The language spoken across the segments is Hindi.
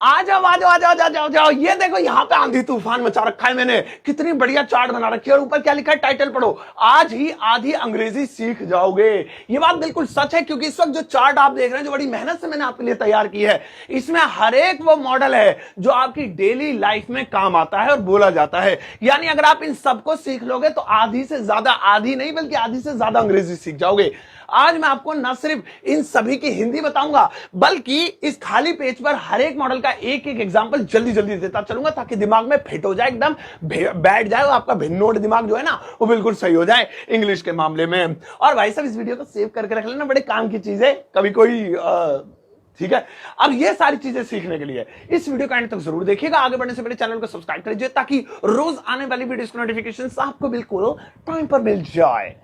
आ जाओ आ जाओ आ जाओ आ जाओ जाओ। ये देखो यहाँ पे आंधी तूफान मचा रखा है मैंने, कितनी बढ़िया चार्ट बना रखी है और ऊपर क्या लिखा है, टाइटल पढ़ो, आज ही आधी अंग्रेजी सीख जाओगे। ये बात बिल्कुल सच है, क्योंकि इस वक्त जो चार्ट आप देख रहे हैं, जो बड़ी मेहनत से मैंने आपके लिए तैयार की है, इसमें हर एक वो मॉडल है जो आपकी डेली लाइफ में काम आता है और बोला जाता है। यानी अगर आप इन सबको सीख लोगे तो आधी से ज्यादा, आधी नहीं बल्कि आधी से ज्यादा अंग्रेजी सीख जाओगे। आज मैं आपको न सिर्फ इन सभी की हिंदी बताऊंगा, बल्कि इस खाली पेज पर हर एक मॉडल का एक एक एग्जांपल जल्दी जल्दी देता चलूंगा, ताकि दिमाग में फिट हो जाए, एकदम बैठ जाए, आपका भिन्नोट दिमाग जो है ना वो बिल्कुल सही हो जाए इंग्लिश के मामले में। और भाई साहब, इस वीडियो को सेव करके रख लेना, बड़े काम की चीज है, कभी कोई ठीक है। अब ये सारी चीजें सीखने के लिए इस वीडियो का एंड तक जरूर देखिएगा। आगे बढ़ने से पहले चैनल को सब्सक्राइब कर लीजिए, ताकि रोज आने वाली वीडियोस की नोटिफिकेशन आपको बिल्कुल टाइम पर मिल जाए।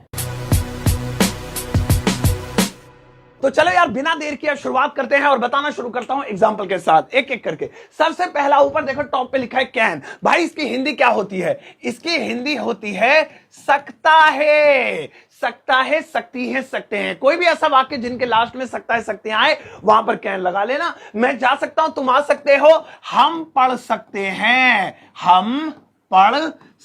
तो चलो यार, बिना देर किए शुरुआत करते हैं और बताना शुरू करता हूं एग्जांपल के साथ, एक एक करके। सबसे पहला ऊपर देखो, टॉप पे लिखा है कैन। भाई इसकी हिंदी क्या होती है? इसकी हिंदी होती है सकता है। सकता है, सकती है, सकते हैं। कोई भी ऐसा वाक्य जिनके लास्ट में सकता है, सकते आए, वहां पर कैन लगा लेना। मैं जा सकता हूं, तुम आ सकते हो, हम पढ़ सकते हैं, हम पढ़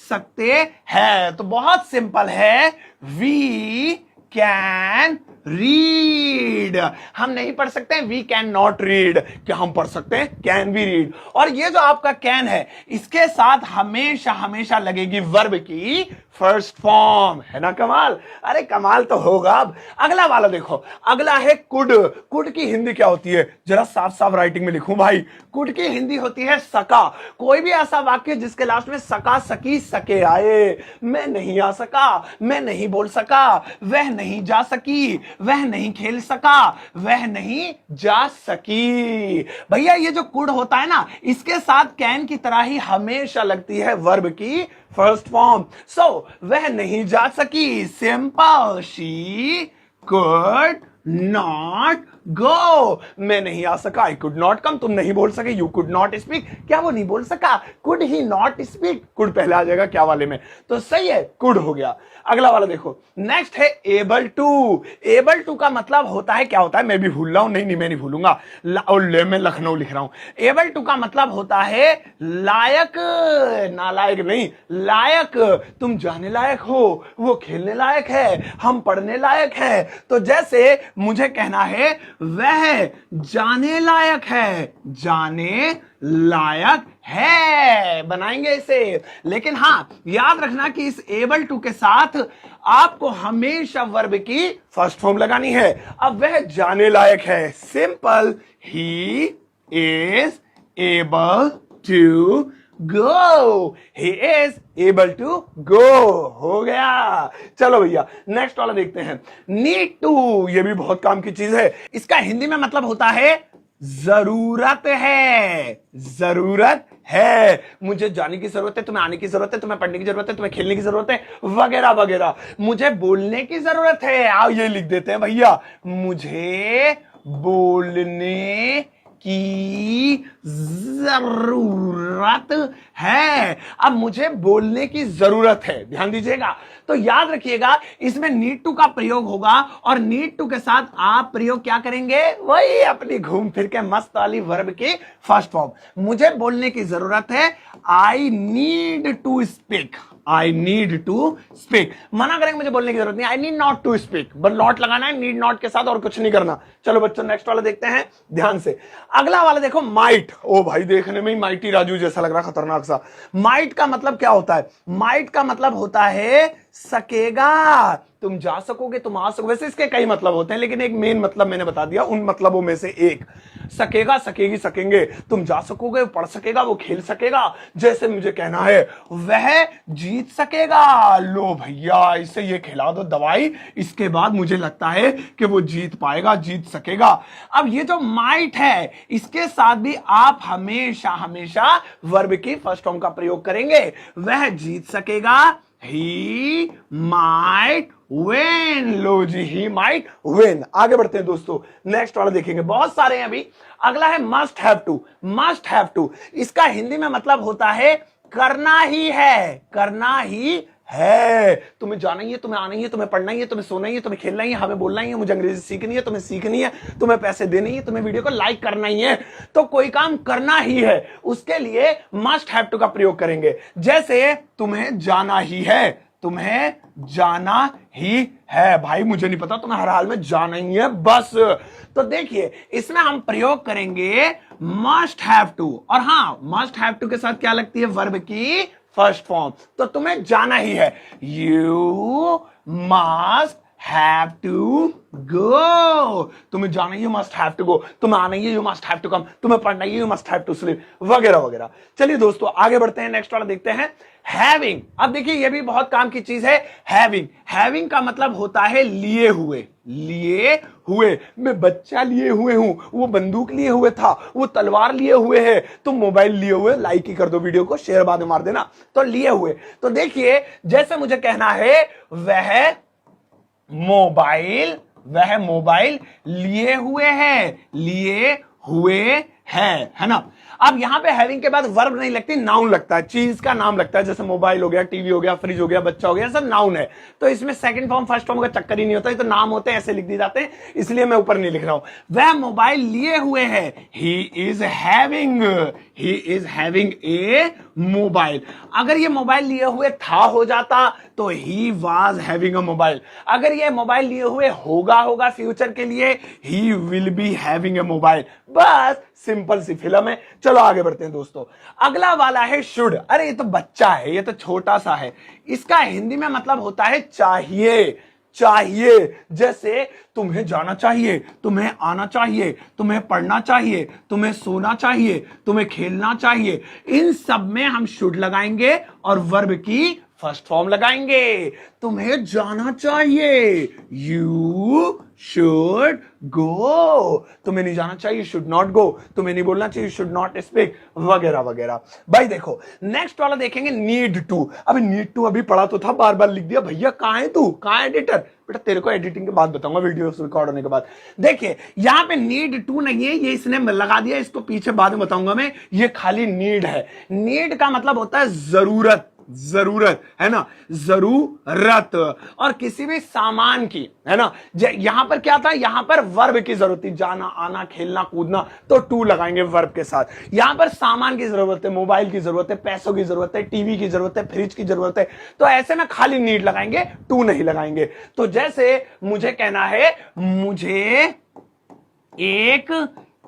सकते हैं। तो बहुत सिंपल है, वी कैन रीड। हम नहीं पढ़ सकते हैं, वी कैन नॉट रीड। क्या हम पढ़ सकते हैं? Can we read. और ये जो आपका कैन है, इसके साथ हमेशा हमेशा लगेगी वर्ब की फर्स्ट फॉर्म। है ना कमाल? अरे कमाल तो होगा। अब अगला वाला देखो, अगला है कुड। कुड की हिंदी क्या होती है? जरा साफ साफ राइटिंग में लिखूं भाई। कुड की हिंदी होती है सका। कोई भी ऐसा वाक्य जिसके लास्ट में सका, सकी, सके आए। मैं नहीं आ सका, मैं नहीं बोल सका, वह नहीं जा सकी, वह नहीं खेल सका, वह नहीं जा सकी। भैया ये जो कुड होता है ना, इसके साथ कैन की तरह ही हमेशा लगती है वर्ब की फर्स्ट फॉर्म। सो वह नहीं जा सकी, simple, she could not go. मैं नहीं आ सका, आई कुड नॉट कम। तुम नहीं बोल सके, यू कुड नॉट स्पीक। क्या वो नहीं बोल सका? Could he not speak. Could पहले आ जाएगा क्या वाले में, तो सही है, कुड हो गया। अगला वाला देखो, नेक्स्ट है एबल टू। एबल टू का मतलब होता है, क्या होता है? मैं भी भूल रहा हूं, नहीं मैं नहीं भूलूंगा, और ले मैं लखनऊ लिख रहा हूं। एबल टू का मतलब होता है लायक, नालायक नहीं, लायक। तुम जाने लायक हो, वो खेलने लायक है, हम पढ़ने लायक है। तो जैसे मुझे कहना है, वह जाने लायक है, जाने लायक है, बनाएंगे इसे। लेकिन हां, याद रखना कि इस एबल टू के साथ आपको हमेशा वर्ब की फर्स्ट फॉर्म लगानी है। अब वह जाने लायक है, simple, he is able to go, he is able to go। हो गया। चलो भैया, नेक्स्ट वाला देखते हैं, नीड टू। ये भी बहुत काम की चीज है। इसका हिंदी में मतलब होता है जरूरत है, जरूरत है। मुझे जाने की जरूरत है, तुम्हें आने की जरूरत है, तुम्हें पढ़ने की जरूरत है, तुम्हें खेलने की जरूरत है, वगैरह वगैरह। मुझे बोलने की जरूरत है, आओ ये लिख देते हैं भैया, मुझे बोलने की जरूरत है। अब मुझे बोलने की जरूरत है, ध्यान दीजिएगा। तो याद रखिएगा, इसमें नीड टू का प्रयोग होगा, और नीड टू के साथ आप प्रयोग क्या करेंगे? वही अपनी घूम फिर के मस्त वाली वर्ब की फर्स्ट फॉर्म। मुझे बोलने की जरूरत है, I need to speak, I need to speak. मना करेंगे, मुझे बोलने की जरूरत नहीं, I need not to speak, but not लगाना है नीड नॉट के साथ, और कुछ नहीं करना। चलो बच्चों, नेक्स्ट वाला देखते हैं ध्यान से। अगला वाला देखो, माइट। ओ भाई, देखने में ही माइटी राजू जैसा लग रहा, खतरनाक सा। माइट का मतलब क्या होता है? माइट का मतलब होता है सकेगा। तुम जा सकोगे, तुम आ सकोगे। वैसे इसके कई मतलब होते हैं, लेकिन एक मेन मतलब मैंने बता दिया, उन मतलबों में से एक। सकेगा, सकेगी, सकेंगे। तुम जा सकोगे, पढ़ सकेगा, वो खेल सकेगा। जैसे मुझे कहना है, वह जीत सकेगा। लो भैया, इसे ये खिला दो दवाई, इसके बाद मुझे लगता है कि वो जीत पाएगा, जीत सकेगा। अब ये जो माइट है, इसके साथ भी आप हमेशा हमेशा वर्ब की फर्स्ट फॉर्म का प्रयोग करेंगे। वह जीत सकेगा, he might win। Low ji, he might win। आगे बढ़ते हैं दोस्तों, नेक्स्ट वाला देखेंगे, बहुत सारे हैं अभी। अगला है must have to। must have to, इसका हिंदी में मतलब होता है करना ही है, करना ही है। तुम्हें जाना ही है, तुम्हें आना ही है, तुम्हें पढ़ना ही है, तुम्हें सोना ही है, तुम्हें खेलना ही है, हमें बोलना ही है, मुझे अंग्रेजी सीखनी है, तुम्हें सीखनी है, तुम्हें पैसे देने ही है, तुम्हें वीडियो को लाइक करना ही है। तो कोई काम करना ही है, उसके लिए मस्ट हैव टू का प्रयोग करेंगे। जैसे तुम्हें जाना ही है, तुम्हें जाना ही है। भाई मुझे नहीं पता, तुम्हें हर हाल में जाना ही है बस। तो देखिए इसमें हम प्रयोग करेंगे मस्ट हैव टू, और हां मस्ट हैव टू के साथ क्या लगती है, वर्ब की फर्स्ट फॉर्म। तो तुम्हें जाना ही है, you must have to go. तुम्हें जाना ही, you must have to go. तुम्हें आना ही, you must have to come. तुम्हें पढ़ना ही, you must have to sleep, वगैरह वगैरह। चलिए दोस्तों आगे बढ़ते हैं, नेक्स्ट वाला देखते हैं, हैविंग। अब देखिए ये भी बहुत काम की चीज है, हैविंग। हैविंग का मतलब होता है लिए हुए। लिए हुए, मैं बच्चा लिए हुए हूं, वो बंदूक लिए हुए था, वो तलवार लिए हुए है, तुम मोबाइल लिए हुए। लाइक ही कर दो वीडियो को, शेयर बाद में मार देना। तो लिए हुए, तो देखिए जैसे मुझे कहना है वह मोबाइल लिए हुए है, लिए हुए है ना। अब यहां पे हैविंग के बाद वर्ब नहीं लगती, नाउन लगता है, चीज का नाम लगता है। जैसे मोबाइल हो गया, टीवी हो गया, फ्रिज हो गया, बच्चा हो गया, सब नाउन है। तो इसमें सेकंड फॉर्म फर्स्ट फॉर्म का चक्कर ही नहीं होता, ये तो नाम होते हैं, ऐसे लिख दिए जाते हैं, इसलिए मैं ऊपर नहीं लिख रहा हूं। वह मोबाइल लिए हुए है, he is having a mobile. अगर ये मोबाइल लिए हुए था हो जाता तो he was having a mobile. अगर ये मोबाइल लिए हुए होगा फ्यूचर के लिए, ही will be having a mobile. बस सिंपल सी फिल्म है। चलो आगे बढ़ते हैं दोस्तों, अगला वाला है शुड। अरे ये तो बच्चा है, ये तो छोटा सा है। इसका हिंदी में मतलब होता है चाहिए। चाहिए, जैसे तुम्हें जाना चाहिए, तुम्हें आना चाहिए, तुम्हें पढ़ना चाहिए, तुम्हें सोना चाहिए, तुम्हें खेलना चाहिए। इन सब में हम शुड लगाएंगे और वर्ब की फर्स्ट फॉर्म लगाएंगे। तुम्हें जाना चाहिए, यू शुड गो। तुम्हें नहीं जाना चाहिए, शुड नॉट गो। तुम्हें नहीं बोलना चाहिए, शुड नॉट स्पीक, वगैरह वगैरह। भाई देखो नेक्स्ट वाला देखेंगे, नीड टू। अभी नीड टू अभी पढ़ा तो था, बार बार लिख दिया। भैया कहां है तू, कहां है एडिटर? बेटा तेरे को एडिटिंग के बाद बताऊंगा, वीडियो रिकॉर्ड होने के बाद। देखिए यहां पे नीड टू नहीं है, ये इसने लगा दिया, इसको पीछे बाद में बताऊंगा मैं। ये खाली नीड है। नीड का मतलब होता है जरूरत, जरूरत है ना, जरूरत। और किसी भी सामान की, है ना। यहां पर क्या था, यहां पर वर्ब की जरूरत थी, जाना आना खेलना कूदना, तो टू लगाएंगे वर्ब के साथ। यहां पर सामान की जरूरत है, मोबाइल की जरूरत है, पैसों की जरूरत है, टीवी की जरूरत है, फ्रिज की जरूरत है। तो ऐसे में खाली नीड लगाएंगे, टू नहीं लगाएंगे। तो जैसे मुझे कहना है, मुझे एक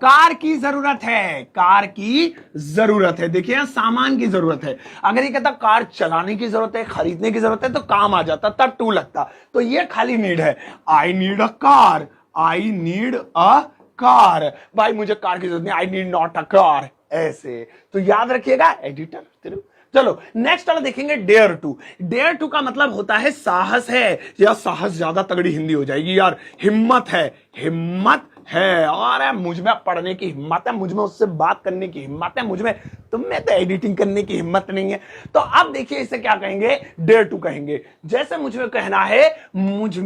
कार की जरूरत है, कार की जरूरत है। देखिए यहां सामान की जरूरत है। अगर ये कहता कार चलाने की जरूरत है, खरीदने की जरूरत है, तो काम आ जाता, तब टू लगता। तो ये खाली नीड है, I need a car, I need a car. भाई मुझे कार की जरूरत नहीं, I need not a car. ऐसे तो याद रखिएगा एडिटर। चलो नेक्स्ट वाला देखेंगे, डेयर टू। डेयर टू का मतलब होता है साहस है, या साहस ज्यादा तगड़ी हिंदी हो जाएगी यार, हिम्मत है, हिम्मत है। और मुझ में पढ़ने की हिम्मत है, मुझ में उससे बात करने की हिम्मत है, मुझ में, तुम में तो एडिटिंग करने की हिम्मत नहीं है। तो अब देखिए इसे क्या कहेंगे, डेयर टू कहेंगे। जैसे मुझ में कहना है, मुझ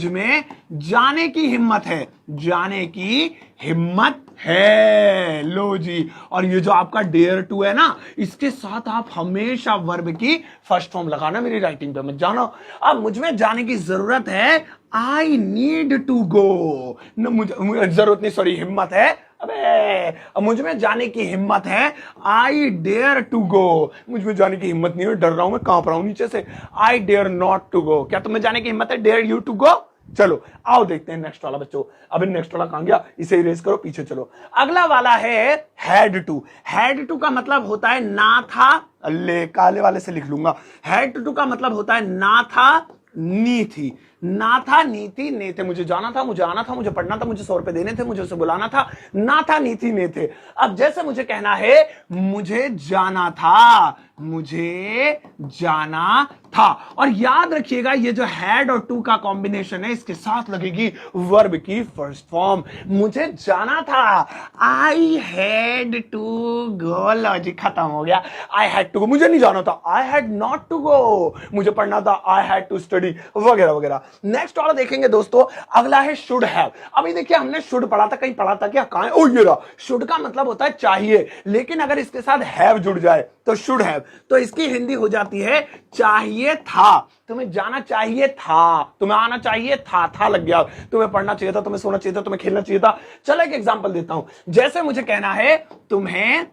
में जाने की हिम्मत है, जाने की हिम्मत है। लो जी, और ये जो आपका डेयर टू है ना, इसके साथ आप हमेशा वर्ब की फर्स्ट फॉर्म लगाना, मेरी राइटिंग पे मत जाना। अब मुझ में जाने की जरूरत है, आई नीड टू गो। मुझे जरूरत नहीं, सॉरी, हिम्मत है। अबे मुझ में जाने की हिम्मत है, आई डेयर टू गो। मुझ में जाने की हिम्मत नहीं है, डर रहा हूं मैं, कांप रहा हूं नीचे से। I dare not to go. क्या तुम्हें जाने की हिम्मत है, डेयर यू टू गो? चलो आओ देखते हैं नेक्स्ट वाला बच्चों। अभी नेक्स्ट वाला कहां गया, इसे इरेज करो, पीछे चलो। अगला वाला है हैड टू। हैड टू का मतलब होता है ना था, ले काले वाले से लिख लूंगा। हैड टू का मतलब होता है ना था, नी थी। ना था, नी थी, ने थे। मुझे जाना था, मुझे आना था, मुझे पढ़ना था, मुझे 100 रुपए देने थे, मुझे उसे बुलाना था। ना था, नी थी, ने थे। अब जैसे मुझे कहना है, मुझे जाना था, मुझे जाना था। और याद रखिएगा ये जो हैड और टू का कॉम्बिनेशन है, इसके साथ लगेगी वर्ब की फर्स्ट फॉर्म। मुझे जाना था, I had to go. Logic खत्म हो गया। आई हैड टू गो, मुझे नहीं जाना था, I had not to go. मुझे पढ़ना था, आई हैड टू स्टडी, वगैरह वगैरह। नेक्स्ट वाला देखेंगे दोस्तों, अगला है शुड हैव। अभी देखिए हमने शुड पढ़ा था, कहीं पढ़ा था क्या, कहां है? ओ ये रहा। शुड का मतलब होता है चाहिए, लेकिन अगर इसके साथ हैव जुड़ जाए तो शुड हैव। तो इसकी हिंदी हो जाती है चाहिए था। तुम्हें जाना चाहिए था, तुम्हें आना चाहिए था लग गया, तुम्हें पढ़ना चाहिए था, तुम्हें सोना चाहिए था, तुम्हें खेलना चाहिए था। चलो एक एग्जांपल देता हूं। जैसे मुझे कहना है तुम्हें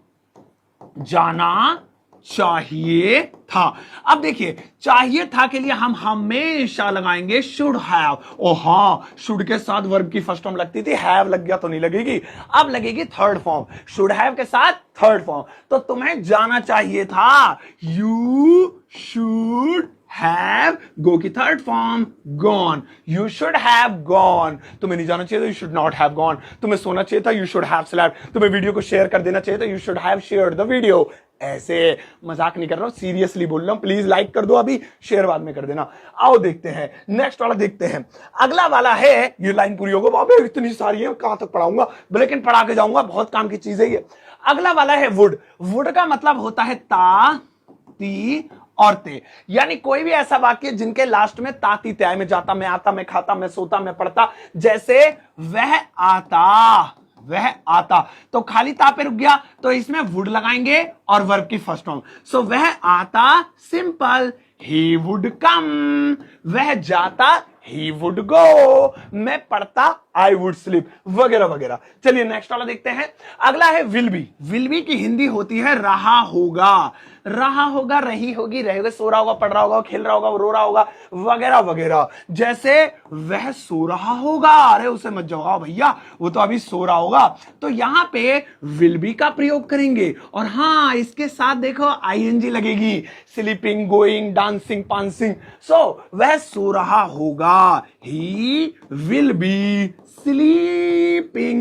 जाना चाहिए था। अब देखिए चाहिए था के लिए हम हमेशा लगाएंगे शुड हैव। ओ हां, शुड के साथ वर्ब की फर्स्ट फॉर्म लगती थी, हैव लग गया तो नहीं लगेगी, अब लगेगी थर्ड फॉर्म। शुड हैव के साथ थर्ड फॉर्म। तो तुम्हें जाना चाहिए था, यू शुड हैव, गो की third form gone, you should have gone. तुम्हें नहीं जाना चाहिए था, you should not have gone. तुम्हें सोना चाहिए था, यू शुड हैव स्लेप्ट। तुम्हें वीडियो को शेयर कर देना चाहिए था, you should have shared the video. ऐसे मजाक नहीं कर रहा हूं, सीरियसली बोल रहा हूं। प्लीज लाइक कर दो, अभी शेयर बाद में कर देना। आओ देखते हैं नेक्स्ट वाला, देखते हैं अगला वाला है। ये लाइन पूरी होगी, बाबा इतनी सारी है कहां तक पढ़ाऊंगा, लेकिन पढ़ा के जाऊंगा, बहुत काम की चीज है ये। अगला वाला है वुड। वुड का मतलब होता है ता, ती और ते। यानी कोई भी ऐसा वाक्य जिनके लास्ट में ताती त्याय में जाता, मैं आता, मैं खाता, मैं सोता, मैं पढ़ता। जैसे वह आता, वह आता, तो खाली ता पे रुक गया, तो इसमें वुड लगाएंगे और वर्ब की फर्स्ट फॉर्म। सो वह आता सिंपल, ही वुड कम। वह जाता, he would go। मैं पढ़ता, I would sleep, वगैरह वगैरह। चलिए नेक्स्ट वाला देखते हैं। अगला है विल बी। विल बी की हिंदी होती है रहा होगा। रहा होगा, रही होगी, रहेगा, सो रहा होगा, पढ़ रहा होगा, खेल रहा होगा, रो रहा होगा, वगैरह वगैरह। जैसे वह सो रहा होगा, अरे उसे मत जगाओ भैया, वो तो अभी सो रहा होगा। तो यहां पे विल बी का प्रयोग करेंगे और हाँ इसके साथ देखो आईएनजी लगेगी, स्लीपिंग, गोइंग, डांसिंग, पांसिंग। सो वह सो रहा होगा, he will be sleeping,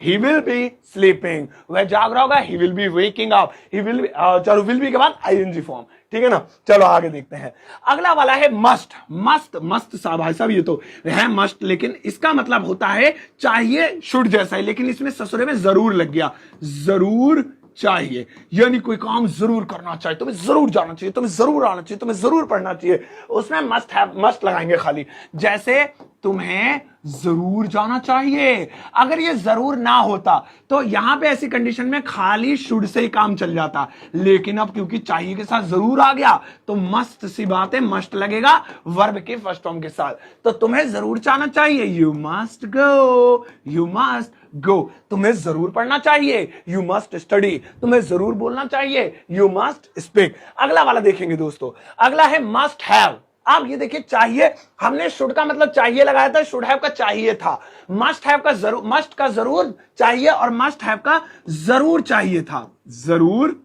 he will be sleeping। वह जाग रहा होगा, he will be waking up, he will be, चलो will be के बाद ing फॉर्म, ठीक है ना। चलो आगे देखते हैं। अगला वाला है मस्ट। मस्त, मस्त साहब, भाई साहब ये तो है मस्ट, लेकिन इसका मतलब होता है चाहिए, शुड जैसा ही, लेकिन इसमें ससुरे में जरूर लग गया, जरूर चाहिए। यानी कोई काम जरूर करना चाहिए, तुम्हें जरूर जाना चाहिए, तुम्हें जरूर आना चाहिए, तुम्हें जरूर पढ़ना चाहिए, उसमें मस्ट हैव, मस्ट लगाएंगे खाली। जैसे तुम्हें जरूर जाना चाहिए। अगर ये जरूर ना होता तो यहां पे ऐसी कंडीशन में खाली शुड से ही काम चल जाता, लेकिन अब क्योंकि चाहिए के साथ जरूर आ गया तो मस्त सी बात है, मस्ट लगेगा वर्ब के फर्स्ट फॉर्म के साथ। तो तुम्हें जरूर जाना चाहिए, you must go, you must go. तुम्हें जरूर पढ़ना चाहिए, यू मस्ट स्टडी। तुम्हें जरूर बोलना चाहिए, यू मस्ट स्पीक। अगला वाला देखेंगे दोस्तों, अगला है मस्ट हैव। अब ये देखिए चाहिए, हमने शुड का मतलब चाहिए लगाया था, शुड हैव का चाहिए था। मस्ट हैव का जरूर, मस्ट का जरूर चाहिए और मस्ट हैव का जरूर चाहिए था, जरूर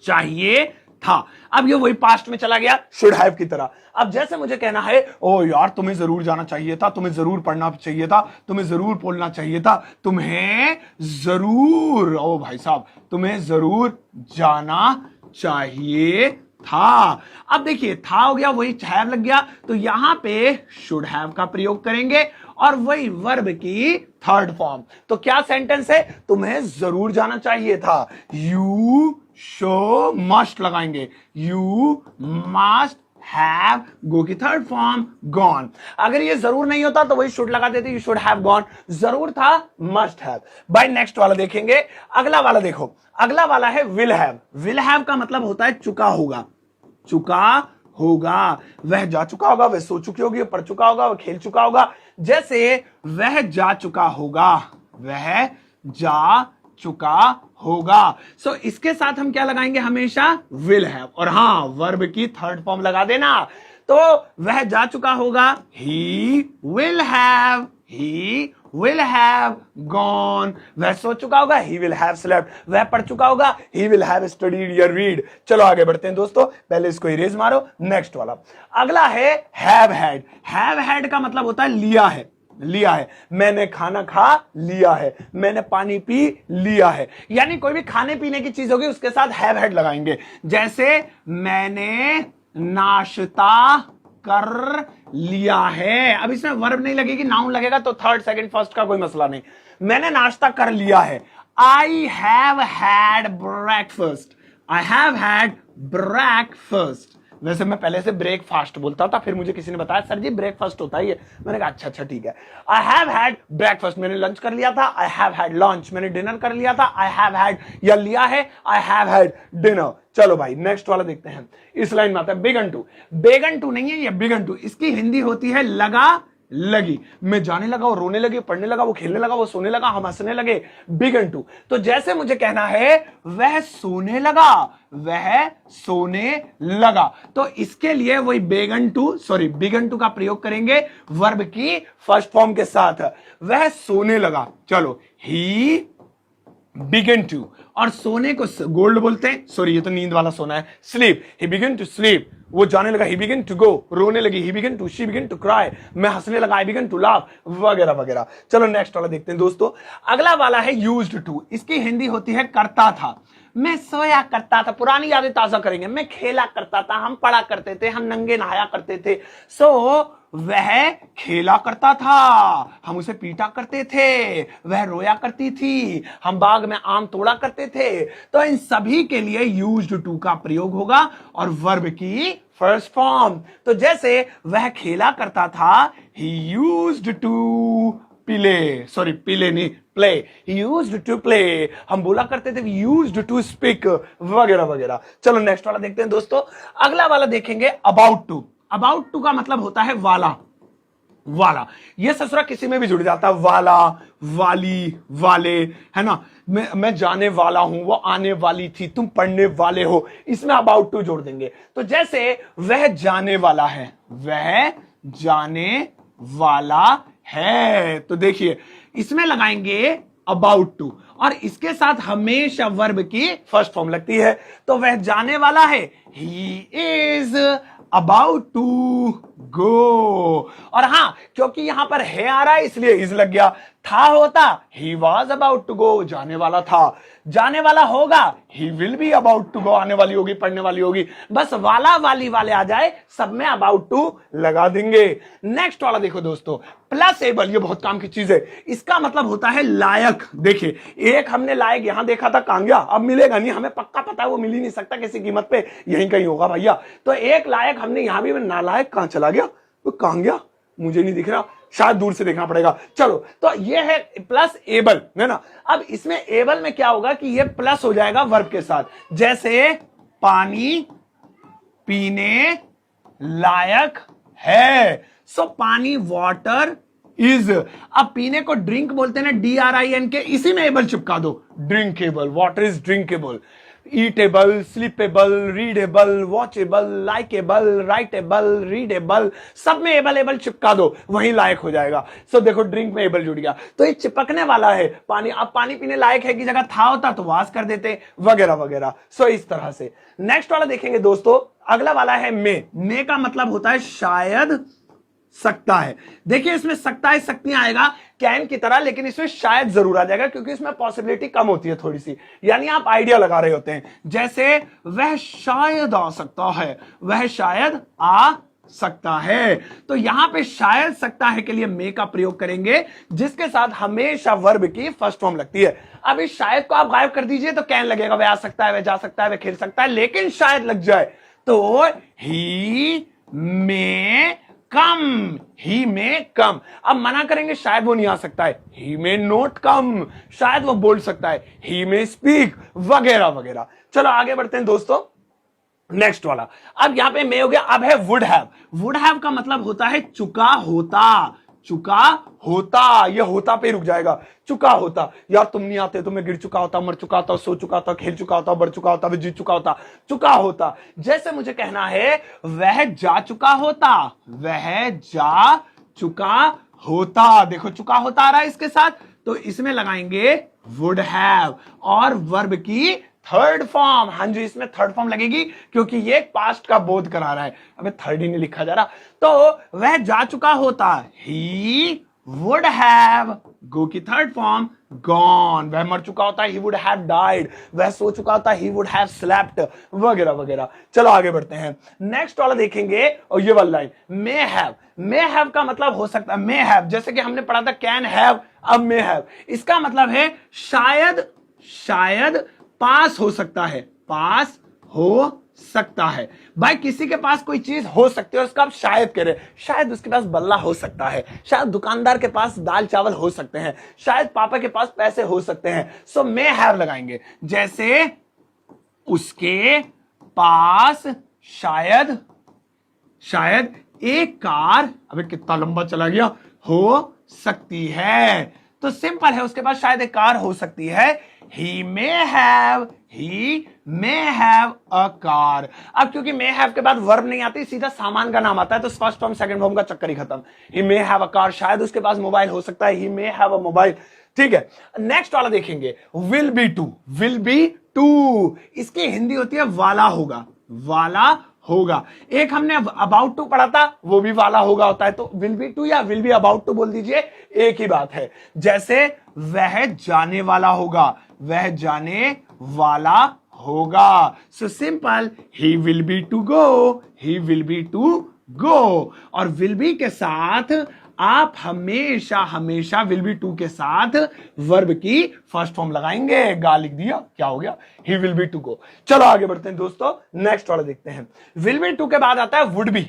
चाहिए था। अब ये वही पास्ट में चला गया शुड हैव की तरह। अब जैसे मुझे कहना है, ओ यार तुम्हें जरूर जाना चाहिए था, तुम्हें जरूर पढ़ना चाहिए था, तुम्हें जरूर बोलना चाहिए था, तुम्हें जरूर, ओ भाई साहब तुम्हें जरूर जाना चाहिए था। अब देखिए था हो गया, वही हैव लग गया, तो यहां पे शुड हैव का प्रयोग करेंगे और वही वर्ब की थर्ड फॉर्म। तो क्या सेंटेंस है, तुम्हें जरूर जाना चाहिए था, यू शो मस्ट लगाएंगे, यू मस्ट हैव, गो की थर्ड फॉर्म गॉन। अगर ये जरूर नहीं होता तो वही शुड लगा देते, यू शुड हैव गॉन। जरूर था, मस्ट हैव। बाय नेक्स्ट वाला देखेंगे। अगला वाला देखो, अगला वाला है विल हैव। विल हैव का मतलब होता है चुका होगा, चुका होगा। वह जा चुका होगा, वह सो चुकी होगी, पढ़ चुका होगा, वह खेल चुका होगा। जैसे वह जा चुका होगा, वह जा चुका होगा। सो इसके साथ हम क्या लगाएंगे, हमेशा विल हैव, और हां वर्ब की थर्ड फॉर्म लगा देना। तो वह जा चुका होगा, he will have, he will have gone। वह सो चुका होगा, he will have slept। वह पढ़ चुका होगा, he will have studied या read। चलो आगे बढ़ते हैं दोस्तों, पहले इसको इरेज मारो। नेक्स्ट वाला अगला है have had। have had का मतलब होता है लिया है, लिया है। मैंने खाना खा लिया है, मैंने पानी पी लिया है। यानी कोई भी खाने पीने की चीज होगी उसके साथ have had लगाएंगे। जैसे मैंने नाश्ता कर लिया है। अब इसमें वर्ब नहीं लगेगी, नाउन लगेगा, तो थर्ड सेकंड फर्स्ट का कोई मसला नहीं। मैंने नाश्ता कर लिया है, I have had breakfast, I have had breakfast. वैसे मैं पहले से ब्रेकफास्ट बोलता था, फिर मुझे किसी ने बताया सर जी ब्रेकफास्ट होता है ये। मैंने कहा अच्छा अच्छा ठीक है। आई हैव हैड ब्रेकफास्ट, मैंने लंच कर लिया था, आई हैव हैड लंच। मैंने डिनर कर लिया था, आई हैव हैड या लिया है, आई हैव हैड डिनर। चलो भाई नेक्स्ट वाला देखते हैं। इस लाइन में आता है बेगंटू। बेगंटू नहीं है ये बिगंटू, इसकी हिंदी होती है लगा लगी। मैं जाने लगा, वो रोने लगे, पढ़ने लगा, वो खेलने लगा, वो सोने लगा, हम हंसने लगे, बिगंटू। तो जैसे मुझे कहना है वह सोने लगा, वह सोने लगा, तो इसके लिए वही बेगंटू सॉरी बिगंटू का प्रयोग करेंगे वर्ब की फर्स्ट फॉर्म के साथ। वह सोने लगा, चलो ही बिगन टू, और सोने को गोल्ड बोलते हैं, सॉरी ये तो नींद वाला सोना है, sleep. He began to sleep, वो जाने लगा, ही बिगन टू गो, रोने लगी, he began to, she began to cry, मैं हंसने लगा, आई बिगन टू लाफ, वगैरह वगैरह। चलो नेक्स्ट वाला देखते हैं दोस्तों। अगला वाला है यूज्ड टू, इसकी हिंदी होती है करता था। मैं सोया करता था, पुरानी यादें ताजा करेंगे। मैं खेला करता था, हम पढ़ा करते थे, हम नंगे नहाया करते थे। सो वह खेला करता था, हम उसे पीटा करते थे। वह रोया करती थी, हम बाग में आम तोड़ा करते थे। तो इन सभी के लिए यूज्ड टू का प्रयोग होगा और वर्ब की फर्स्ट फॉर्म। तो जैसे वह खेला करता था, he used to play, sorry play नहीं play, he used to play, हम बोला करते थे यूज्ड टू स्पीक, वगैरह वगैरह। चलो नेक्स्ट वाला देखते हैं दोस्तों। अगला वाला देखेंगे अबाउट टू। अबाउट टू का मतलब होता है वाला, वाला ये ससुरा किसी में भी जुड़ जाता है, वाला, वाली, वाले, है ना। मैं जाने वाला हूं, वो आने वाली थी, तुम पढ़ने वाले हो, इसमें अबाउट टू जोड़ देंगे। तो जैसे वह जाने वाला है, वह जाने वाला है, तो देखिए इसमें लगाएंगे अबाउट टू और इसके साथ हमेशा वर्ब की फर्स्ट फॉर्म लगती है। तो वह जाने वाला है, he is about to go. और हां, क्योंकि यहां पर है आ रहा है इसलिए इज लग गया। था होता he was about to go, जाने वाला था। जाने वाला होगा he will be about to go, आने वाली होगी, पढ़ने वाली होगी। बस वाला वाली वाले आ जाए, सब में अबाउट टू लगा देंगे। नेक्स्ट वाला देखो दोस्तों, प्लस एबल, ये बहुत काम की चीज है। इसका मतलब होता है लायक। देखिए एक हमने लायक यहां देखा था, कहां गया, अब मिलेगा नहीं, हमें पक्का पता है वो मिल ही नहीं सकता किसी कीमत पे, यहीं कहीं होगा भैया। तो एक लायक हमने यहां भी, नालायक कहां चला गया, वो कहां गया, मुझे नहीं दिख रहा, शायद दूर से देखना पड़ेगा। चलो तो ये है प्लस एबल, है ना। अब इसमें एबल में क्या होगा कि ये प्लस हो जाएगा वर्ब के साथ। जैसे पानी पीने लायक है, सो पानी वाटर इज। अब पीने को ड्रिंक बोलते हैं ना, DRINK, इसी में एबल चिपका दो, drinkable, water is drinkable. Eatable, sleepable, readable, watchable, likeable, writable, readable, सब में एबल एबल चिपका दो, वही लायक हो जाएगा। सो देखो ड्रिंक में एबल जुड़ गया, तो ये चिपकने वाला है। पानी, अब पानी पीने लायक है की जगह था होता तो वास कर देते, वगैरह वगैरह। सो इस तरह से। नेक्स्ट वाला देखेंगे दोस्तों, अगला वाला है मे का मतलब होता है शायद, सकता है। देखिए इसमें सकता है, सकती आएगा कैन की तरह, लेकिन इसमें शायद जरूर आ जाएगा क्योंकि इसमें पॉसिबिलिटी कम होती है थोड़ी सी, यानी आप आइडिया लगा रहे होते हैं। जैसे वह शायद आ सकता है, वह शायद आ सकता है। तो यहां पे शायद सकता है के लिए मे का प्रयोग करेंगे, जिसके साथ हमेशा वर्ब की फर्स्ट फॉर्म लगती है। अब इस शायद को आप गायब कर दीजिए तो कैन लगेगा, वह आ सकता है, वह जा सकता है, वह खेल सकता है, लेकिन शायद लग जाए तो ही मे कम, ही में कम। अब मना करेंगे शायद वो नहीं आ सकता है, ही में नोट कम, शायद वो बोल सकता है, ही में स्पीक, वगैरह वगैरह। चलो आगे बढ़ते हैं दोस्तों, नेक्स्ट वाला। अब यहां पे मे हो गया, अब है वुड हैव। वुड हैव का मतलब होता है चुका होता, चुका होता, ये होता पे रुक जाएगा, चुका होता। यार तुम नहीं आते तो मैं गिर चुका होता, मर चुका होता, सो चुका होता, खेल चुका होता, बढ़ चुका होता, जीत चुका होता, चुका होता। जैसे मुझे कहना है वह जा चुका होता, वह जा चुका होता। देखो चुका होता आ रहा है इसके साथ, तो इसमें लगाएंगे वुड हैव और वर्ब की थर्ड फॉर्म। हाँ जी, इसमें थर्ड फॉर्म लगेगी क्योंकि ये पास्ट का बोध करा रहा है। अबे थर्ड ही नहीं लिखा जा रहा। तो वह जा चुका होता, ही वुड हैव, गो की थर्ड फॉर्म गॉन। वह मर चुका होता, ही वुड हैव डाइड। वह सो चुका होता, ही वुड हैव स्लेप्ट, वगैरह वगैरह। चलो आगे बढ़ते हैं, नेक्स्ट वाला देखेंगे। और ये वाला line may have, may have का मतलब हो सकता है, मे हैव जैसे कि हमने पढ़ा था कैन हैव, अब मे हैव, इसका मतलब है शायद, शायद पास हो सकता है, पास हो सकता है। भाई किसी के पास कोई चीज हो सकती है और उसका आप शायद कह रहे, शायद उसके पास बल्ला हो सकता है, शायद दुकानदार के पास दाल चावल हो सकते हैं, शायद पापा के पास पैसे हो सकते हैं। सो मे हैव लगाएंगे। जैसे उसके पास शायद एक कार, अबे कितना लंबा चला गया, हो सकती है। तो सिंपल है, उसके पास शायद एक कार हो सकती है। he may have a car। अब क्योंकि may have के बाद वर्ब नहीं आती, सीधा सामान का नाम आता है, तो फर्स्ट फॉर्म सेकंड फॉर्म का चक्कर ही खत्म। he may have a car, शायद उसके पास मोबाइल हो सकता है, he may have a mobile। ठीक है, नेक्स्ट वाला देखेंगे, will be to। इसकी हिंदी होती है वाला होगा। एक हमने अबाउट टू पढ़ा था, वो भी वाला होगा होता है, तो विल बी टू या विल बी अबाउट टू बोल दीजिए, एक ही बात है। जैसे वह जाने वाला होगा, so simple, he will be to go. और विल बी के साथ आप हमेशा विल बी टू के साथ वर्ब की फर्स्ट फॉर्म लगाएंगे। गा लिख दिया, क्या हो गया, he will be to go. चलो आगे बढ़ते हैं दोस्तों, नेक्स्ट वाला देखते हैं। विल बी टू के बाद आता है वुड बी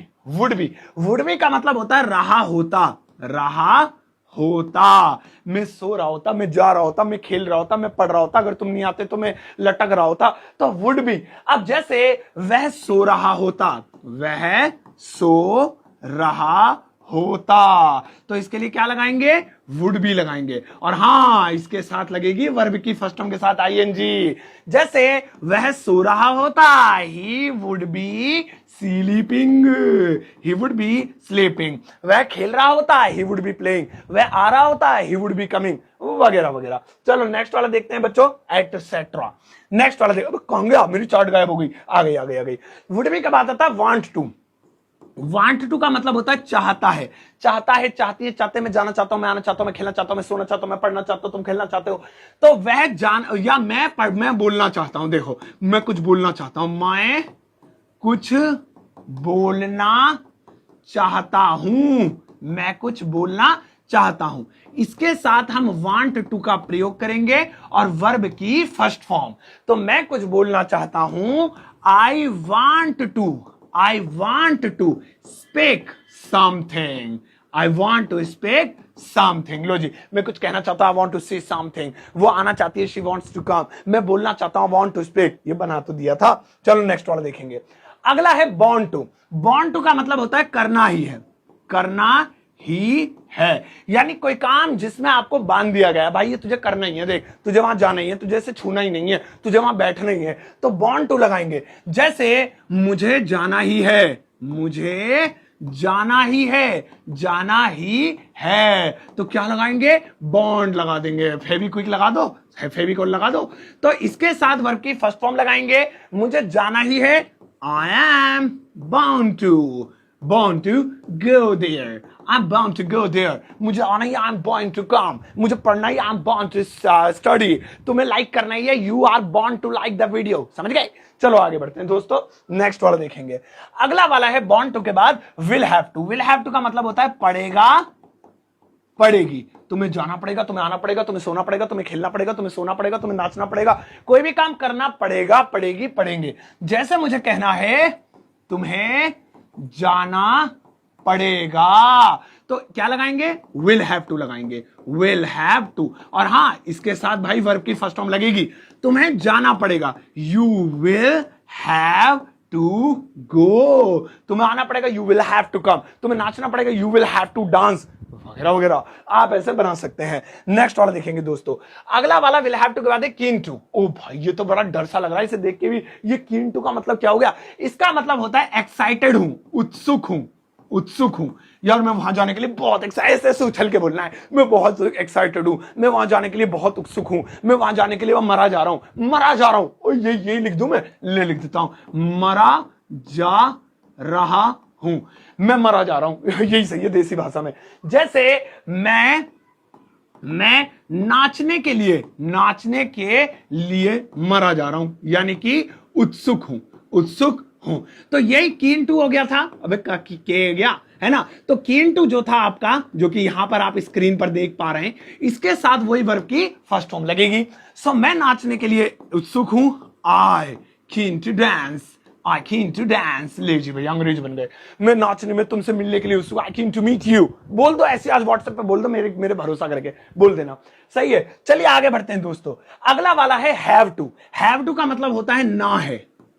का मतलब होता है रहा होता। मैं सो रहा होता, मैं जा रहा होता, मैं खेल रहा होता, मैं पढ़ रहा होता, अगर तुम नहीं आते तो मैं लटक रहा होता, तो वुड बी। अब जैसे वह सो रहा होता, तो इसके लिए क्या लगाएंगे, वुड बी लगाएंगे। और हाँ, इसके साथ लगेगी वर्ब की फर्स्ट फॉर्म के साथ आईएनजी। जैसे वह सो रहा होता, ही वुड बी स्लीपिंग। वह खेल रहा होता, ही वुड बी प्लेइंग। वह आ रहा होता, ही वुड बी कमिंग, वगैरह वगैरह। चलो नेक्स्ट वाला देखते हैं बच्चों, एटसेट्रा। नेक्स्ट वाला देखो, कहां गया, मेरी चार्ट गायब हो गई, आ गई। वुड बी का बात आता है वांट टू का मतलब होता है चाहता है, चाहती है, चाहते, मैं जाना चाहता हूं, मैं आना चाहता हूं, मैं खेलना चाहता हूं, मैं सोना चाहता हूं, मैं पढ़ना चाहता हूं, तुम खेलना चाहते हो। तो वह या मैं बोलना चाहता हूं, देखो मैं कुछ बोलना चाहता हूं, मैं कुछ बोलना चाहता हूं, इसके साथ हम वांट टू का प्रयोग करेंगे और वर्ब की फर्स्ट फॉर्म। तो मैं कुछ बोलना चाहता हूं, I want to speak something. लो जी, मैं कुछ कहना चाहता हूं, I want to say something. वो आना चाहती है, शी वांट्स टू कम। मैं बोलना चाहता हूं, वांट टू स्पीक। ये बना तो दिया था। चलो नेक्स्ट वाला देखेंगे। अगला है बॉर्न टू का मतलब होता है करना ही है, यानी कोई काम जिसमें आपको बांध दिया गया, भाई ये तुझे करना ही है, देख तुझे वहां जाना ही है, तुझे से छूना ही नहीं है, तुझे वहां बैठना ही है, तो बॉर्न टू लगाएंगे। जैसे मुझे जाना ही है, तो क्या लगाएंगे, बॉन्ड लगा देंगे। फेविक्विक लगा दो, फेविकॉल लगा दो। तो इसके साथ वर्ब की फर्स्ट फॉर्म लगाएंगे, मुझे जाना ही है, I am bound to go there, I'm bound to go there। मुझे आना ही, I'm bound to come। मुझे पढ़ना ही, I'm bound to study। तुम्हें लाइक करना ही है, you are bound to like the video। समझ गए? चलो आगे बढ़ते हैं दोस्तों, नेक्स्ट वाला देखेंगे। अगला वाला है bound to के बाद will have to का मतलब होता है पड़ेगी। तुम्हें जाना पड़ेगा, तुम्हें आना पड़ेगा, तुम्हें सोना पड़ेगा, तुम्हें खेलना पड़ेगा, तुम्हें सोना पड़ेगा, तुम्हें नाचना पड़ेगा, कोई भी काम करना पड़ेगा, पड़ेंगे। जैसे मुझे कहना है, तुम्हें जाना पड़ेगा, तो क्या लगाएंगे, विल हैव टू लगाएंगे, विल हैव टू। और हां, इसके साथ भाई वर्ब की फर्स्ट फॉर्म लगेगी। तुम्हें जाना पड़ेगा, you will have to go. तुम्हें आना पड़ेगा, you will have to come. तुम्हें नाचना पड़ेगा, you will have to dance, वगैरह वगैरह। आप ऐसे बना सकते हैं। नेक्स्ट वाला देखेंगे दोस्तों। अगला वाला विल हैव टू के बाद है कीन टू। ओ भाई, ये तो बड़ा डर सा लग रहा है इसे देख के भी। ये कीन टू का मतलब क्या हो गया? इसका मतलब होता है एक्साइटेड हूं, उत्सुक हूं यार, मैं वहां जाने के लिए बहुत ऐसे उछल के बोलना है, मैं बहुत एक्साइटेड हूं, मैं वहां जाने के लिए बहुत उत्सुक हूं, मैं वहां जाने के लिए मरा जा रहा हूं। और ये लिख दूं, मैं लिख देता हूं, मरा जा रहा हूं, मैं मरा जा रहा हूं। यही सही है देसी भाषा में। जैसे मैं नाचने के लिए मरा जा रहा हूं, यानी कि उत्सुक हूं। तो यही कीन टू हो गया था। अबे के गया है ना। तो कीन टू जो था आपका, जो कि यहां पर आप स्क्रीन पर देख पा रहे हैं, इसके साथ वही वर्ब की फर्स्ट फॉर्म लगेगी। सो मैं नाचने के लिए उत्सुक हूं, आई कीन टू डांस। ले जी भाई, अंग्रेज बन गए। मैं नाचने में तुमसे मिलने के लिए उत्सुक, आई कीन टू मीट यू। बोल दो ऐसे, आज व्हाट्सएप पे बोल दो, मेरे भरोसा करके बोल देना। सही है। चलिए आगे बढ़ते हैं दोस्तों। अगला वाला है हैव टू का मतलब होता है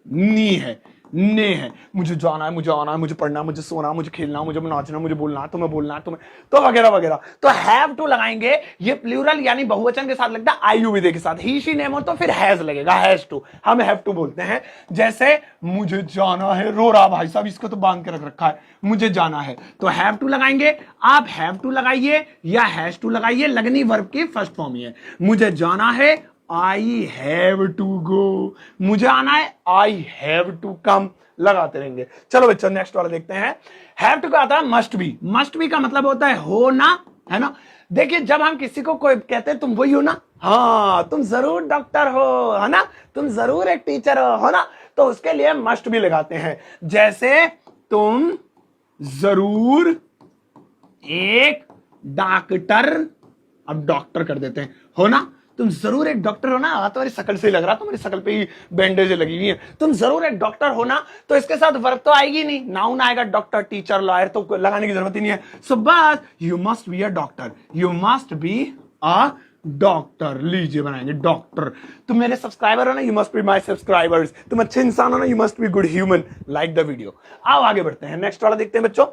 नी है, ने है, मुझे जाना है, मुझे आना है, मुझे पढ़ना है, मुझे सोना, मुझे खेलना, मुझे नाचना, मुझे बोलना है, तुम्हें बोलना है, तुम्हें तो वगैरह वगैरह। तो हैव टू लगाएंगे, ये प्लूरल यानी बहुवचन के साथ लगता है आयु विधेय के साथ। ही शी नेम हो तो फिर हैज लगेगा, हैज टू, हम हैव टू बोलते हैं। जैसे मुझे जाना है, रो रहा भाई साहब, इसको तो बांध के रख रखा है, मुझे जाना है, तो हैव टू लगाएंगे। आप हैव टू लगाइए या हैज टू लगाइए, लगनी वर्ब की फर्स्ट फॉर्म ही है। मुझे जाना है, आई हैव टू गो, मुझे आना है, आई हैव टू कम, लगाते रहेंगे। चलो बच्चों नेक्स्ट वाला देखते हैं। हैव टू का आता है मस्ट बी। मस्ट बी का मतलब होता है होना, है ना। देखिए जब हम किसी को कोई कहते हैं तुम वही हो ना, हाँ तुम जरूर डॉक्टर हो, है ना, तुम जरूर एक टीचर हो ना, तो उसके लिए मस्ट बी लगाते हैं। जैसे तुम जरूर एक डॉक्टर, अब डॉक्टर कर देते हैं, हो ना, तुम जरूर एक डॉक्टर हो ना, तुम्हारी शकल से ही लग रहा, तुम्हारी शकल पे ही बैंडेज लगी हुई है, तुम जरूर एक डॉक्टर हो ना, तो इसके साथ वर्ब तो आएगी नहीं, नाउन आएगा, डॉक्टर, टीचर, लॉयर, तो लगाने की जरूरत ही नहीं है। सो बस you must be a doctor, you must be a doctor, लीजिए बनाएंगे डॉक्टर। तुम मेरे सब्सक्राइबर हो ना, you must be my subscribers, तुम अच्छे इंसान हो ना, you must be good human, like the video. आओ आगे बढ़ते हैं, नेक्स्ट वाला देखते हैं बच्चों।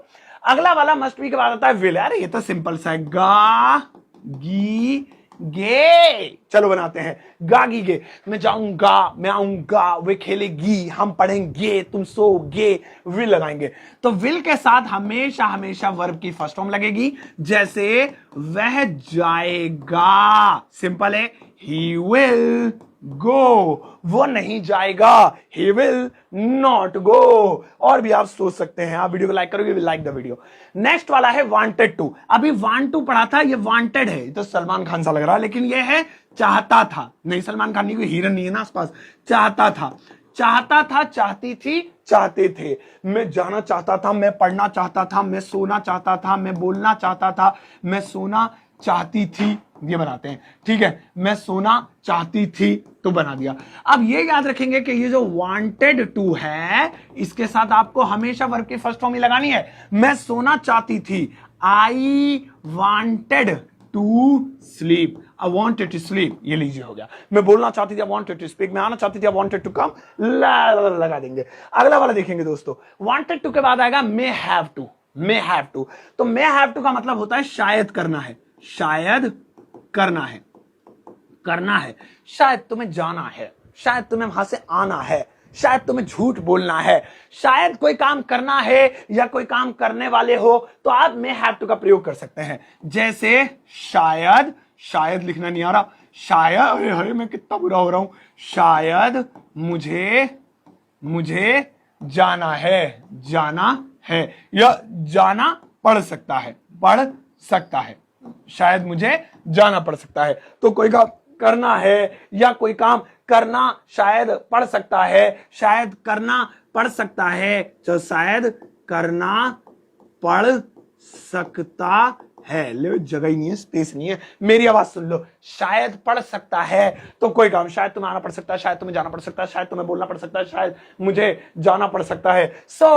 अगला वाला मस्ट बी के बाद आता है विल। अरे ये तो सिंपल सा है, गा गी गे, चलो बनाते हैं, गागी गे, मैं जाऊंगा, मैं आऊंगा, वे खेलेगी, हम पढ़ेंगे, तुम सोगे, विल लगाएंगे। तो विल के साथ हमेशा हमेशा वर्ब की फर्स्ट फॉर्म लगेगी। जैसे वह जाएगा, सिंपल है, ही विल गो, वो नहीं जाएगा, he will not go। और भी आप सोच सकते हैं, आप वीडियो को लाइक करोगे, लाइक द वीडियो। नेक्स्ट वाला है वांटेड टू। अभी वांट टू पढ़ा था, ये वांटेड है, तो सलमान खान सा लग रहा है, लेकिन ये है चाहता था। नहीं, सलमान खान नहीं, कोई हीरो नहीं है ना आसपास। चाहता था, चाहता था, चाहती थी, चाहते थे। मैं जाना चाहता था, मैं पढ़ना चाहता था, मैं सोना चाहता था, मैं बोलना चाहता था, मैं सोना चाहती थी, ये बनाते हैं, ठीक है। मैं सोना चाहती थी, तो बना दिया। अब ये याद रखेंगे कि ये जो वांटेड टू है, इसके साथ आपको हमेशा वर्ब की फर्स्ट फॉर्म ही लगानी है। मैं सोना चाहती थी, I wanted to sleep, I wanted to sleep, ये लीजिए हो गया। मैं बोलना चाहती थी, आई वांटेड टू स्पीक, मैं आना चाहती थी, आई वांटेड टू कम, लगा देंगे। अगला वाला देखेंगे दोस्तों, वांटेड टू के बाद आएगा may have to. May have to, तो मे हैव टू का मतलब होता है शायद करना है, शायद करना है, करना है, शायद तुम्हें जाना है, शायद तुम्हें वहां से आना है, शायद तुम्हें झूठ बोलना है, शायद कोई काम करना है या कोई काम करने वाले हो, तो आप मे हैव टू का प्रयोग कर सकते हैं। जैसे शायद, शायद लिखना नहीं आ रहा, शायद, अरे अरे मैं कितना बुरा हो रहा हूं, शायद मुझे जाना है, जाना है, या जाना पड़ सकता है, पड़ सकता है, शायद मुझे जाना पड़ सकता है। तो कोई काम करना है या कोई काम करना शायद पड़ सकता है, शायद करना पड़ सकता है, तो शायद करना पड़ सकता है। ले जगह ही नहीं है, स्पेस नहीं है, मेरी आवाज सुन लो, शायद पड़ सकता है, तो कोई काम, शायद तुम्हें आना पड़ सकता है, शायद तुम्हें जाना पड़ सकता है, शायद तुम्हें बोलना पड़ सकता है, शायद मुझे जाना पड़ सकता है। So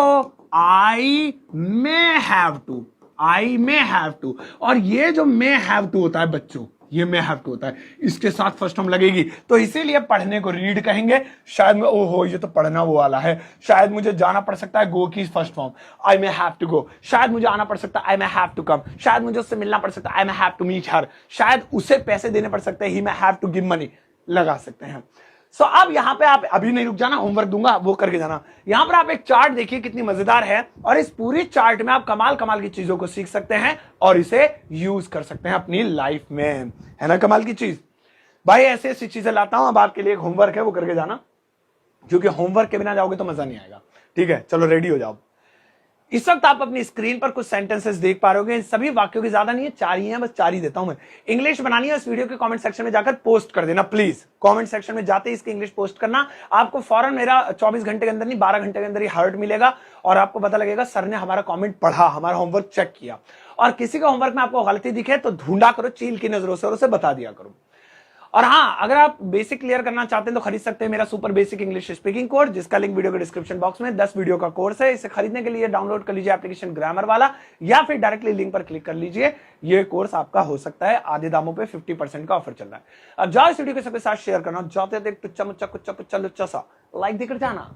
I may have to, I may have to. और ये जो मे हैव टू होता है बच्चों, ये मे हैव टू होता है, इसके साथ फर्स्ट फॉर्म लगेगी, तो इसीलिए पढ़ने को रीड कहेंगे। शायद मैं, ओहो ये तो पढ़ना वो वाला है, शायद मुझे जाना पड़ सकता है, गो की first form, I may have to go. शायद मुझे आना पड़ सकता है, आई मे हैव टू कम। शायद मुझे उससे मिलना पड़ सकता है, I may have to meet her. शायद उसे पैसे देने पड़ सकते हैं, he may have to give money, लगा सकते हैं। सो अब यहां पे आप अभी नहीं रुक जाना, होमवर्क दूंगा वो करके जाना। यहां पर आप एक चार्ट देखिए कितनी मजेदार है, और इस पूरी चार्ट में आप कमाल कमाल की चीजों को सीख सकते हैं और इसे यूज कर सकते हैं अपनी लाइफ में, है ना कमाल की चीज। भाई ऐसी ऐसी चीजें लाता हूं, अब आपके लिए एक होमवर्क है, वो करके जाना, क्योंकि होमवर्क के बिना जाओगे तो मजा नहीं आएगा, ठीक है। चलो रेडी हो जाओ। इस वक्त आप अपनी स्क्रीन पर कुछ सेंटेंसेस देख पा रहे हो, सभी वाक्यों की ज्यादा नहीं है, 4 ही हैं, बस 4 ही देता हूं मैं। इंग्लिश बनानी है, इस वीडियो के कमेंट सेक्शन में जाकर पोस्ट कर देना प्लीज। कमेंट सेक्शन में जाते ही इसकी इंग्लिश पोस्ट करना, आपको फौरन मेरा 24 घंटे के अंदर नहीं 12 घंटे के अंदर ही हार्ट मिलेगा, और आपको पता लगेगा सर ने हमारा कॉमेंट पढ़ा, हमारा होमवर्क चेक किया। और किसी का होमवर्क में आपको गलती दिखे तो ढूंढा करो चील की नजरों से और उसे बता दिया करो। और हाँ, अगर आप बेसिक क्लियर करना चाहते हैं तो खरीद सकते हैं मेरा super basic English speaking course, जिसका लिंक वीडियो के डिस्क्रिप्शन बॉक्स में 10 वीडियो का कोर्स है। इसे खरीदने के लिए डाउनलोड कर लीजिए एप्लीकेशन ग्रामर वाला, या फिर डायरेक्टली लिंक पर क्लिक कर लीजिए। ये कोर्स आपका हो सकता है आधे दामों पे 50% का ऑफर चल रहा है। अब जाओ इस वीडियो के सबके साथ शेयर करना, जाते थे टुच्चा मुच्चा कुच्चा पुच्चा लुच्चा सा लाइक देकर जाना।